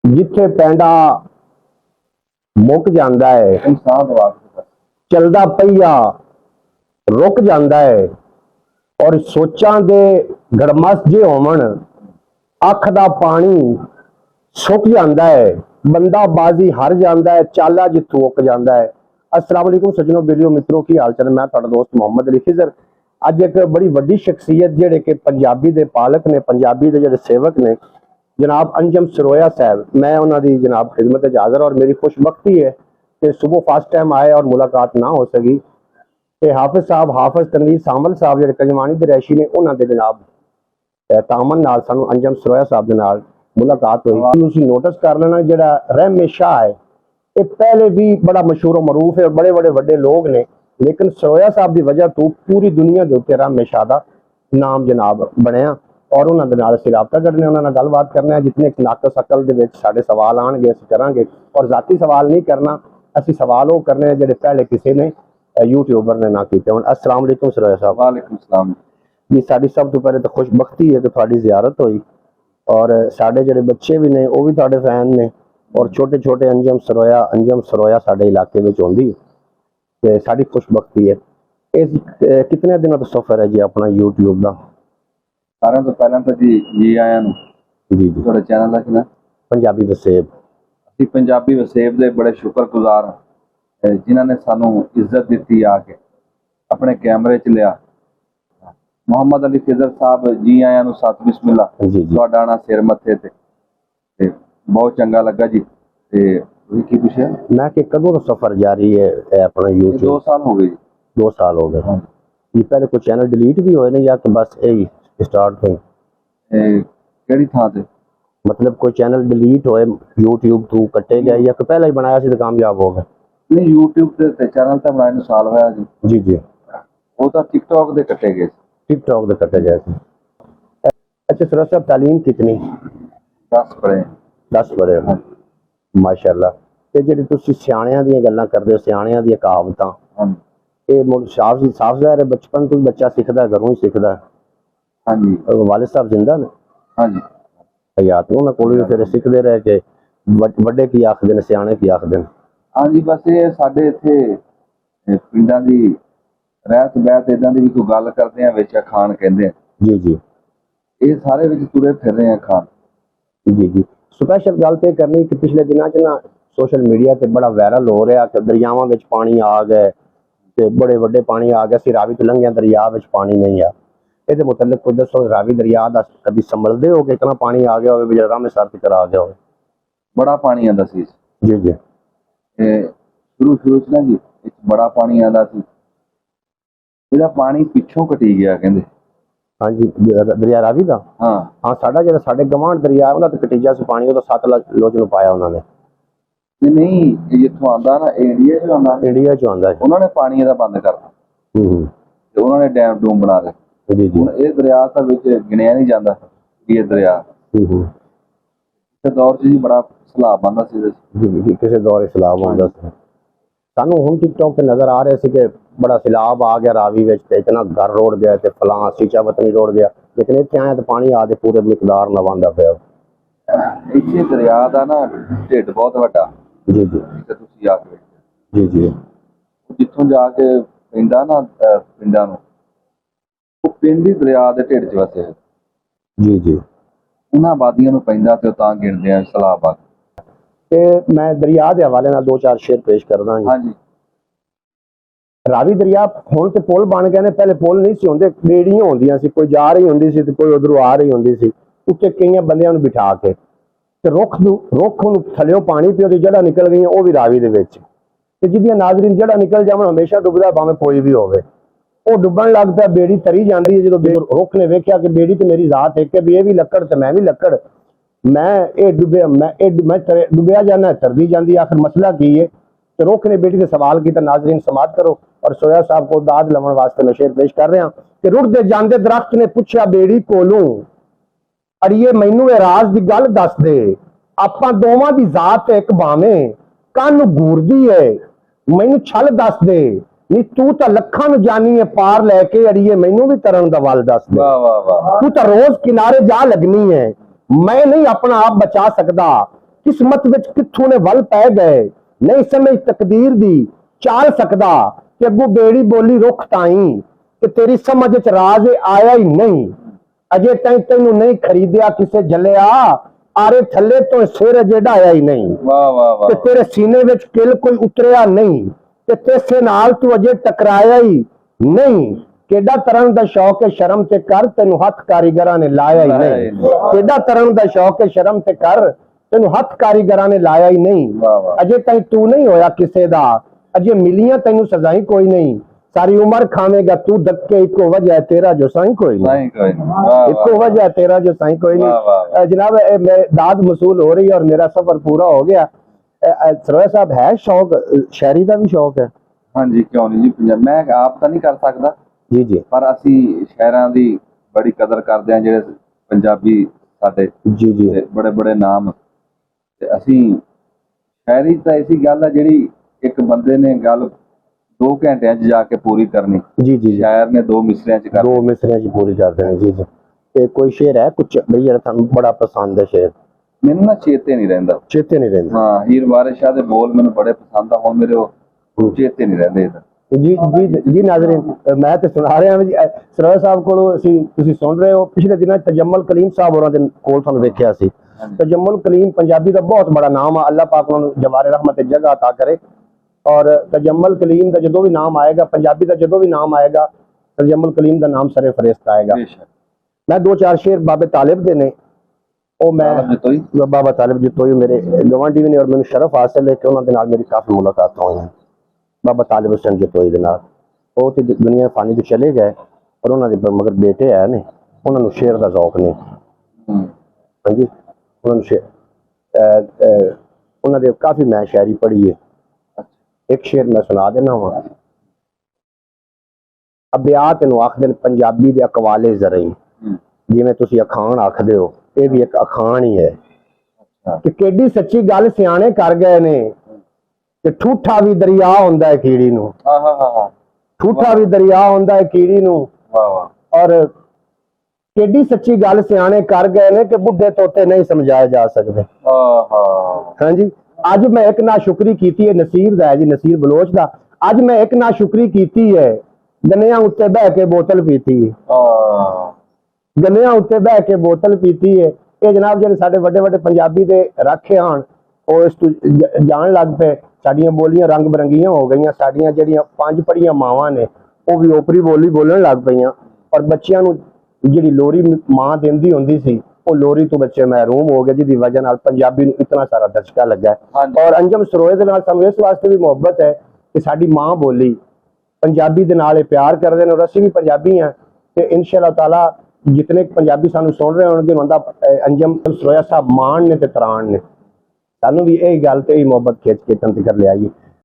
जिथे पैंडा मुक जाता है, चलदा पहिया रुक जाता है और सोचां दे गड़मस जे होवन, अख दा पानी सुक जाता है, बंदा बाजी हार जाता है, चाला जिथों उक जाता है। अस्सलाम वालेकुम सज्जनों, वीडियो मित्रों की हाल चाल। मैं तुहाडा दोस्त मोहम्मद अली खिजर। अज एक बड़ी वड्डी शख्सियत जिहड़े कि पंजाबी दे पालक ने, पंजाबी दे जिहड़े सेवक ने, जनाब अंजम सरोया साहब, मैं उन्हां दी जनाब खिदमत च हाज़र। और मेरी खुशबख्ती है कि सुबह फर्स्ट टाइम आए और मुलाकात ना हो सकी। ते हाफिज साहब, हाफिज तनवीर सामल साहब जिहड़े कजमानी दे रैशी ने, उन्हां दे जनाब तामन नाल सानू अंजम सरोया साहब दे नाल मुलाकात हुई। तुसीं नोटिस कर लेना, जिहड़ा रहमे शाह है, ये पहले भी बड़ा मशहूर और मरूफ है और बड़े बड़े वड्डे लोग ने, लेकिन सरोया साहब की वजह तो पूरी दुनिया के उत्ते रहमे शाह का नाम जनाब बनया। और उन्होंने नाल असीं राबता करने, उन्होंने गलबात करना है। जितने नाकस अकल दे विच साडे सवाल आएंगे असीं करांगे। और जाती सवाल नहीं करना, असीं सवाल वो करने हैं जिहड़े पहले किसी ने यूट्यूबर ने ना कीते होण। अस्सलाम वालेकुम सरोया साहब। वालेकुम सलाम जी। साडी सब तो पहले तो खुशबख्ती है कि तुहाडी ज़ियारत हुई और साडे जिहड़े बच्चे भी ने वो भी तुहाडे फैन ने। और छोटे छोटे अंजम सरोया साडे इलाके में आउंदी ते साडी खुशबख्ती है। इस कितने दिनों तो सफर है जी अपना यूट्यूब का? सारे तो पहला तो जी आया जी जी। थोड़े चैनल का ना पंजाबी वसेब। असीं पंजाबी वसेब दे बड़े शुक्रगुजार हां जिन्हां ने सानू इज्जत दी आके अपने कैमरे च लिया। मोहम्मद अली खिजर साहब जी आया नू सत बिस्मिल्लाह। जी जी। तुहाडा आना सिर मत्थे ते बहुत चंगा लगा जी। ते तुसीं की पुछया? मैं कि कदों का सफर जारी है अपना यूट्यूब? 2 साल हो गए जी। 2 साल हो गए। ये पहले कोई चैनल डिलीट भी होए ने या तो बस यही स्टार्ट हुई? केड़ी थां ते? मतलब कोई चैनल डिलीट होए यूट्यूब तो कटे गए या तो पहले ही बनाया सी तो कामयाब हो गए? नहीं, यूट्यूब ते चैनल तो बनाए नू साल होया जी। जी जी। वो तो टिकटॉक दे कटे गए। टिकटॉक दे कटे गए थे। अच्छा सरोया साहब, तालीम कितनी? 10 पढ़े। 10 पढ़े हो, माशाअल्लाह। ते जिहड़ी तुसीं सियाणियां दीयां गल्लां करदे हो, सियाणियां दीयां कहावतां, हाँ ये मुड़ साफ ज़ाहिर है बचपन तो बच्चा सीखदा, घरों ही सीखदा। हाँ जी। वालिद साहब जिंदा ने? हाँ जी। हयात ने? उन्हां कोल भी फिर सीखदे रहे कि वड्डे की आखदे ने, सियाणे की आखदे ने? हाँ जी, बस ये साडे इत्थे पिंडां दी रहत बहत इदां दी भी कोई गल करदे आ विच खान कहंदे आ। जी जी। ये सारे विच तुरे फिर रहे हैं खान। जी जी। स्पैशल गल तो करनी कि पिछले दिनों च ना सोशल मीडिया ते बड़ा वायरल हो रहा कि दरियावां विच पानी आ गए ते बड़े वड्डे पानी आ गए, असीं रावी तो लंघे दरिया विच पानी नहीं आ। इहदे मुतल्लिक कोई दसो, रावी दरिया दा कभी संभलदे हो कि इतना पानी आ गया होवे जरा में सर तक आ गया होवे? बड़ा पानी आंदा सी जी जी। शुरू च ना जी इच बड़ा पानी आंदा सी। ਇਹਦਾ पानी पिछों कटी गया कहंदे। हाँ जी, दरिया रावी दा? हाँ हाँ, साडा जिहड़ा साडे गवांढ दरिया उहदा ते कटीजा सी पानी, उहदा सतलुज नूं पाया उन्होंने। नहीं, ये जिथों आंदा ना इंडिया चों आंदा, इंडिया चों आंदा है। उन्होंने पानी ਇਹਦਾ ਬੰਦ ਕਰਤਾ ਤੇ ਉਹਨਾਂ ਨੇ ਡੈਮ ਡੂਮ ਬਣਾ ਲਏ। जी जी। ਹੁਣ ਇਹ ਦਰਿਆ ਤਾਂ ਵਿੱਚ ਗਿਣਿਆ ਨਹੀਂ ਜਾਂਦਾ ਕਿ ਇਹ ਦਰਿਆ ਤੇ ਦੌਰ 'ਚ ਜੀ ਬੜਾ ਸਲਾਬ ਆਂਦਾ ਸੀ ਇਹਦੇ 'ਚ। जी, किसी दौर सैलाब आंदा सी। सानू हुण टिकटॉक पे नजर आ रहे थे कि बड़ा सैलाब आ गया रावी विच ते इतना घर रोड़ गया ते फलां सीचा वतनी रोड़ गया, लेकिन इत्थे आए तो पानी आके पूरे मिकदार नाल आंदा पिया। ਇੱਥੇ ਦਰਿਆ ਦਾ ਨਾ ਢਿੱਡ ਬਹੁਤ ਵੱਡਾ। जी जी। ਤੇ ਤੁਸੀਂ ਆ ਕੇ जी जी। ਜਿੱਥੋਂ ਜਾ ਕੇ ਪੈਂਦਾ ਨਾ ਪਿੰਡਾਂ ਨੂੰ, ਉਹ ਪਿੰਡ ਹੀ ਦਰਿਆ ਦੇ ਢਿੱਡ 'ਚ ਵਸੇ। जी जी। ਉਹਨਾਂ ਆਬਾਦੀਆਂ ਨੂੰ ਪੈਂਦਾ ਤੇ ਉਹ ਤਾਂ ਗਿਣਦੇ ਆ ਸਲਾਬ ਆ। ते मैं दरिया के हवाले नाल 2-4 शेर पेश करदा जी। हाँ जी। रावी दरिया हुण ते पुल बन गए ने, पहले पुल नहीं सी हुंदे, बेड़ियां होंदियां सी, कोई जा रही हुंदी सी ते कोई उधरों आ रही हुंदी सी। उत्ते कईयां बंदियां नूं बिठा के ते रुख नूं थल्लियों पानी पियो ते जड़ा निकल गईयां वो भी रावी दे विच ते जिहदियां नाज़रीन जड़ा निकल जावन हमेशा डुबदा भावें कोई भी होवे। वो डुबण लग पिया, बेड़ी तरी जांदी है। जदों रुख ने वेख्या कि बेड़ी ते मेरी जात एक है, भी ये भी लक्कड़ ते मैं भी लक्कड़, मैं डुबिया जाना, तरदी जाती, आखिर मसला की है? तो रुख ने बेटी से सवाल किया। नाजरीन समात करो और सरोया साहब को दाद लवन वास्ते मैं शेर पेश कर रहा कि रुड़दे जांदे दरख्त ने पुछया बेड़ी कोलों, अड़िए मैनू ए राज दी गल दस दे, आपां दोवां दी जात एक भावें कन घूरदी है, मैनू छल दस दे, नी तू तो लखां नूं जानी है पार लैके, अड़िए मैनू भी तरन दा वल दस दे। वाह वाह वाह। तू तो रोज किनारे जा लगनी है, मैं नहीं अपना आप बचा सकता, ਕਿਸਮਤ ਵਿੱਚ ਕਿੱਥੋਂ ਨੇ ਵੱਲ ਪੈ ਗਏ, ਨਹੀਂ ਸਮਝ ਤਕਦੀਰ ਦੀ ਚਾਲ ਸਕਦਾ, ਕਿ ਅੱਗੋਂ ਬੇੜੀ ਬੋਲੀ ਰੁੱਖ ਤਾਈ, ਕਿ ਤੇਰੀ ਸਮਝ ਚ ਰਾਜ਼ ਆਇਆ ਹੀ ਨਹੀਂ, ਅਜੇ ਤੈਨੂੰ ਨਹੀਂ ਖਰੀਦਿਆ ਕਿਸੇ ਜਲਿਆ, ਆਰੇ ਥੱਲੇ ਤੋਂ ਸਿਰ ਅਜੇ ਢਾਇਆ ਹੀ ਨਹੀਂ, ਵਾਹ ਵਾਹ ਤੇ ਵਾਹ ਤੇਰੇ ਸੀਨੇ ਵਿੱਚ ਕਿਲ ਕੋਈ ਉਤਰਿਆ ਨਹੀਂ, ਤੇ ਤੇਸੇ ਨਾਲ ਤੂੰ ਅਜੇ ਟਕਰਾਇਆ ਹੀ ਨਹੀਂ, ਕਿਹੜਾ ਤਰਨ ਦਾ ਸ਼ੌਕ ਹੈ ਸ਼ਰਮ ਤੇ ਕਰ, ਤੈਨੂੰ ਹੱਥ ਕਾਰੀਗਰਾਂ ਨੇ ਲਾਇਆ ਹੀ ਨਹੀਂ, ਕਿਹੜਾ ਤਰਨ ਦਾ ਸ਼ੌਕ ਹੈ ਸ਼ਰਮ ਤੇ ਕਰ, ਤੈਨੂੰ ਹੱਥ ਕਾਰੀਗਰਾਂ ਨੇ ਲਾਇਆ ਹੀ ਨਹੀਂ, ਵਾਹ ਵਾਹ ਅਜੇ ਤਾਈਂ ਤੂੰ ਨਹੀਂ ਹੋਇਆ ਕਿਸੇ ਦਾ, ਅਜੇ ਮਿਲੀਆਂ ਤੈਨੂੰ ਸਜ਼ਾਈ ਕੋਈ ਨਹੀਂ, ਸਾਰੀ ਉਮਰ ਖਾਵੇਂਗਾ ਤੂੰ ਧੱਕੇ, ਇੱਕੋ ਵਜ੍ਹਾ ਹੈ ਤੇਰਾ ਜੋ ਸਾਈਂ ਕੋਈ ਨਹੀਂ, ਨਹੀਂ ਕੋਈ ਨਹੀਂ ਵਾਹ ਇੱਕੋ ਵਾਹ वजह है तेरा जो साईं कोई वाह, वाह, नहीं। जनाब मैं दाद मसूल हो रही है और मेरा सफर पूरा हो गया। सरोया साहब है शौक शायरी का भी शौक है? ਹਾਂਜੀ ਕਿਉਂ ਨਹੀਂ ਜੀ ਪੰਜਾਬ ਮੈਂ ਆਪ ਤਾਂ ਨਹੀਂ ਕਰ ਸਕਦਾ जी जी ਪਰ ਅਸੀਂ ਸ਼ਾਇਰਾਂ ਦੀ ਬੜੀ ਕਦਰ ਕਰਦੇ ਹਾਂ ਜਿਹੜੇ ਪੰਜਾਬੀ ਸਾਡੇ जी जी ਤੇ ਬੜੇ ਬੜੇ ਨਾਮ ਤੇ ਅਸੀਂ ਸ਼ਾਇਰੀ ਤਾਂ ਐਸੀ ਗੱਲ ਹੈ ਜਿਹੜੀ ਇੱਕ ਬੰਦੇ ਨੇ ਗੱਲ 2 ਘੰਟਿਆਂ 'ਚ ਜਾ ਕੇ ਪੂਰੀ ਕਰਨੀ जी जी ਸ਼ਾਇਰ ने 2 ਮਿਸਰਿਆਂ 'ਚ ਕਰ 2 मिसरें जी पूरी करते हैं जी जी। ते कोई शेर है कुछ भैया थानू बड़ा पसंद है शेर? ਮੈਨੂੰ ਨਾ ਚੇਤੇ ਨਹੀਂ ਰਹਿੰਦਾ चेते नहीं रहते? ਹਾਂ ਹੀਰ ਵਾਰਿਸ ਸ਼ਾਹ ਦੇ ਬੋਲ ਮੈਨੂੰ ਬੜੇ ਪਸੰਦ ਆ ਹੁਣ ਮੇਰੇ ਉਹ ਚੇਤੇ ਨਹੀਂ ਰਹਿੰਦੇ ਇਹਦਾ जी जी जी नाज़रीन मैं तो सुना रहा जी सरोया साहब को तुसी सुन रहे हो पिछले दिनों तजम्मल कलीम साहब होरां दे कोल तुहानू वेखिया सी। तजम्मल कलीम पंजाबी दा बहुत बड़ा नाम है, अल्लाह पाक उन्होंने जवारे रहमत दी जगह अता करे। और तजम्मल कलीम का जो भी नाम आएगा पंजाबी का जो भी नाम आएगा तजम्मल कलीम का नाम सरे फरेस्त आएगा। बेशक मैं 2-4 शेर बाबे तालिब दे ने ਉਹ ਮੈਂ ਬਾਬਾ ਤਾਲਿਬ ਜਿੱਤੋਈ ਮੇਰੇ ਗਵਾਂਢੀ ਵੀ ਨੇ ਔਰ ਮੈਨੂੰ ਸ਼ਰਫ ਹਾਸਲ ਹੈ ਕਿ ਉਹਨਾਂ ਦੇ ਨਾਲ ਮੇਰੀ ਕਾਫੀ ਮੁਲਾਕਾਤਾਂ ਹੋਈਆਂ। ਬਾਬਾ ਤਾਲਿਬ ਹੁਸੈਨ ਜਿੱਤੋਈ ਦੇ ਨਾਲ ਉਹ ਤੇ ਦੁਨੀਆ ਫਾਨੀ ਤੋਂ ਚਲੇ ਗਏ ਔਰ ਉਹਨਾਂ ਦੇ ਮਗਰ ਬੇਟੇ ਆਏ ਨੇ, ਉਹਨਾਂ ਨੂੰ ਸ਼ੇਰ ਦਾ ਜ਼ੌਕ ਨੇ। ਹਾਂਜੀ ਉਹਨਾਂ ਨੂੰ ਉਹਨਾਂ ਦੇ ਕਾਫੀ ਮੈਂ ਸ਼ਾਇਰੀ ਪੜ੍ਹੀ ਹੈ। ਇੱਕ ਸ਼ੇਰ ਮੈਂ ਸੁਣਾ ਦੇਣਾ ਵਾ। ਅਬਿਆਤ ਨੂੰ ਆਖਦੇ ਨੇ ਪੰਜਾਬੀ ਦੇ ਅਕਵਾਲੇ ਜ਼ਰਈ, ਜਿਵੇਂ ਤੁਸੀਂ ਅਖਾਣ ਆਖਦੇ ਹੋ ਇਹ ਵੀ ਇੱਕ ਅਖਾਣ ਹੀ ਹੈ ਕਿ ਕਿੱਡੀ ਸੱਚੀ ਗੱਲ ਸਿਆਣੇ ਕਰ ਗਏ ਨੇ ਕਿ ਠੂਠਾ ਵੀ ਦਰਿਆ ਹੁੰਦਾ ਹੈ ਕੀੜੀ ਨੂੰ। ਠੂਠਾ ਵੀ ਦਰਿਆ ਹੁੰਦਾ ਹੈ ਕੀੜੀ ਨੂੰ। ਔਰ ਕਿੱਡੀ ਸੱਚੀ ਗੱਲ ਸਿਆਣੇ ਕਰ ਗਏ ਨੇ ਕਿ ਬੁੱਢੇ ਤੋਤੇ ਨਹੀਂ ਸਮਝਾਏ ਜਾ ਸਕਦੇ। ਹਾਂਜੀ ਅੱਜ ਮੈਂ ਇੱਕ ਨਾ ਸ਼ੁਕਰੀ ਕੀਤੀ ਹੈ ਨਸੀਰ ਦਾ ਜੀ, ਨਸੀਰ ਬਲੋਚ ਦਾ। ਅੱਜ ਮੈਂ ਇੱਕ ਨਾ ਸ਼ੁਕਰੀ ਕੀਤੀ ਹੈ ਗੰਨਿਆਂ ਉੱਤੇ ਬਹਿ ਕੇ ਬੋਤਲ ਪੀਤੀ ਹੈ। ਗੰਨਿਆਂ ਉੱਤੇ ਬਹਿ ਕੇ ਬੋਤਲ ਪੀਤੀ ਹੈ। ਇਹ ਜਨਾਬ ਜਿਹੜੇ ਸਾਡੇ ਵੱਡੇ ਵੱਡੇ ਪੰਜਾਬੀ ਦੇ ਰਾਖੇ ਹਨ ਉਹ ਇਸ ਤੋਂ ਜਾਣ ਲੱਗ ਪਏ। ਸਾਡੀਆਂ ਬੋਲੀਆਂ ਰੰਗ ਬਰੰਗੀਆਂ ਹੋ ਗਈਆਂ। ਸਾਡੀਆਂ ਜਿਹੜੀਆਂ 5 ਪੜੀਆਂ ਮਾਵਾਂ ਨੇ ਉਹ ਵੀ ਓਪਰੀ ਬੋਲੀ ਬੋਲਣ ਲੱਗ ਪਈਆਂ। ਔਰ ਬੱਚਿਆਂ ਨੂੰ ਜਿਹੜੀ ਲੋਰੀ ਮਾਂ ਦਿੰਦੀ ਹੁੰਦੀ ਸੀ ਉਹ ਲੋਰੀ ਤੋਂ ਬੱਚੇ ਮਹਿਰੂਮ ਹੋ ਗਏ, ਜਿਹਦੀ ਵਜ੍ਹਾ ਨਾਲ ਪੰਜਾਬੀ ਨੂੰ ਇਤਨਾ ਸਾਰਾ ਦਚਕਾ ਲੱਗਾ। ਔਰ ਅੰਜਮ ਸਰੋਏ ਦੇ ਨਾਲ ਸਾਨੂੰ ਇਸ ਵਾਸਤੇ ਵੀ ਮੁਹੱਬਤ ਹੈ ਕਿ ਸਾਡੀ ਮਾਂ ਬੋਲੀ ਪੰਜਾਬੀ ਦੇ ਨਾਲ ਇਹ ਪਿਆਰ ਕਰਦੇ ਨੇ ਔਰ ਅਸੀਂ ਵੀ ਪੰਜਾਬੀ ਹਾਂ। ਤੇ ਇਨਸ਼ਾ-ਅੱਲਾਹ ਤਾਲਾ जितने पंजाबी सानू सुन रहे होंगे उन्होंने अंजम सरोया साहब मान ने ते तरान ने सानू भी यही गल ते मोहब्बत खिंच के तंत कर लिया।